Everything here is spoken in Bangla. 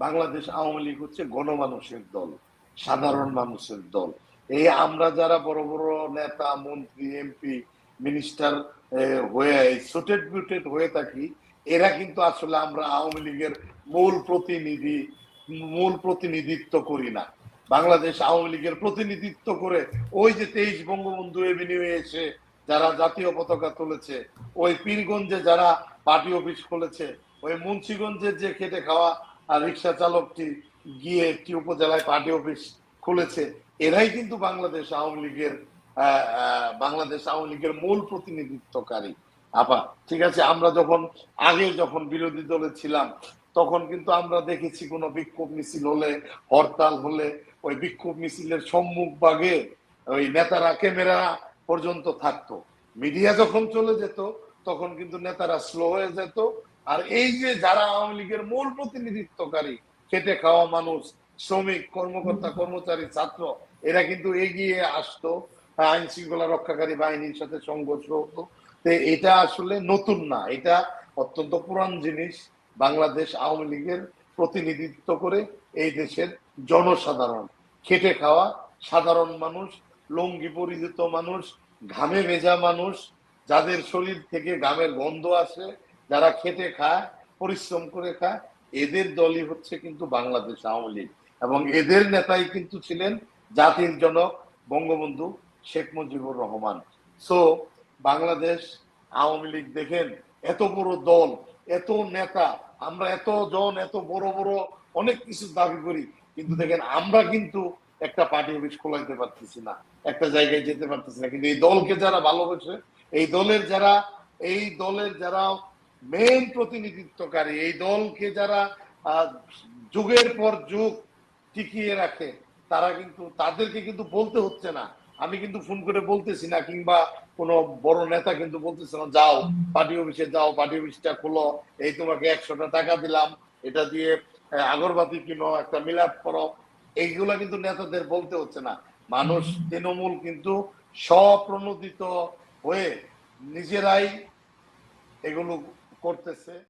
বাংলাদেশ আওয়ামী লীগ হচ্ছে গণমানুষের দল, সাধারণ মানুষের দল। এই আমরা যারা বড় বড় নেতা, মন্ত্রী, এমপি, মিনিস্টার হয়ে সুটেড বুটেড হয়ে থাকি, এরা কিন্তু আসলে আমরা আওয়ামী লীগের মূল প্রতিনিধিত্ব করি না। বাংলাদেশ আওয়ামী লীগের প্রতিনিধিত্ব করে ওই যে 23 বঙ্গবন্ধু এভিনিউয়ে এসে যারা জাতীয় পতাকা তুলেছে, ওই পীরগঞ্জে যারা পার্টি অফিস খুলেছে, ওই মুন্সিগঞ্জের যে খেটে খাওয়া আর রিক্সা চালকটি গিয়ে একটি উপজেলায় পার্টি অফিস খুলেছে, এরাই কিন্তু বাংলাদেশ আওয়ামী লীগের মূল প্রতিনিধিত্বকারী। আপা ঠিক আছে, আমরা যখন বিরোধী দলে ছিলাম, তখন কিন্তু আমরা দেখেছি কোনো বিক্ষোভ মিছিল হলে, হরতাল হলে, ওই বিক্ষোভ মিছিলের সম্মুখ ভাগে ওই নেতারা ক্যামেরা পর্যন্ত থাকতো। মিডিয়া যখন চলে যেত তখন কিন্তু নেতারা স্লো হয়ে যেত। আর এই যে যারা আওয়ামী লীগের মূল প্রতিনিধিত্বকারী, খেটে খাওয়া মানুষ, শ্রমিক, কর্মকর্তা, কর্মচারী, ছাত্র, এরা কিন্তু এগিয়ে আসতো, আইন শৃঙ্খলা রক্ষাকারী বাহিনীর সাথে সংঘর্ষ হতো। তো এটা আসলে নতুন না, এটা অত্যন্ত পুরান জিনিস। বাংলাদেশ আওয়ামী লীগের প্রতিনিধিত্ব করে এই দেশের জনসাধারণ, খেটে খাওয়া সাধারণ মানুষ, লুঙ্গি পরিহিত মানুষ, ঘামে ভেজা মানুষ, যাদের শরীর থেকে ঘামের গন্ধ আসে, যারা খেটে খায়, পরিশ্রম করে খায়, এদের দলই হচ্ছে কিন্তু বাংলাদেশ আওয়ামী লীগ। এবং এদের নেতাই কিন্তু ছিলেন জাতির জনক বঙ্গবন্ধু শেখ মুজিবুর রহমান। সো বাংলাদেশ আওয়ামী লীগ দেখেন, এত বড় দল, এত নেতা, আমরা এত জন, এত বড় বড় অনেক কিছু দাবি করি, কিন্তু দেখেন আমরা কিন্তু একটা পার্টি অফিস খোলাইতে পারতেছি না, একটা জায়গায় যেতে পারতেছি না। কিন্তু এই দলকে যারা ভালোবাসে, এই দলের যারা মেইন প্রতিনিধিত্বকারী, এই দলকে যারা যুগের পর যুগ টিকিয়ে রাখে, তাদেরকে কিন্তু বলতে হচ্ছে না। আমি কিন্তু ফোন করে বলতেছি না, কিংবা কোনো বড় নেতা কিন্তু বলতেছে না যাও পার্টি অফিসে, যাও পার্টি অফিসটা খোলো, এই তোমাকে 100টা টাকা দিলাম, এটা দিয়ে আগরবাতি কিনো, একটা মিলাদ করো। এইগুলা কিন্তু নেতাদের বলতে হচ্ছে না। মানুষ, তৃণমূল কিন্তু স্বপ্রণোদিত হয়ে নিজেরাই এগুলো করতেছে।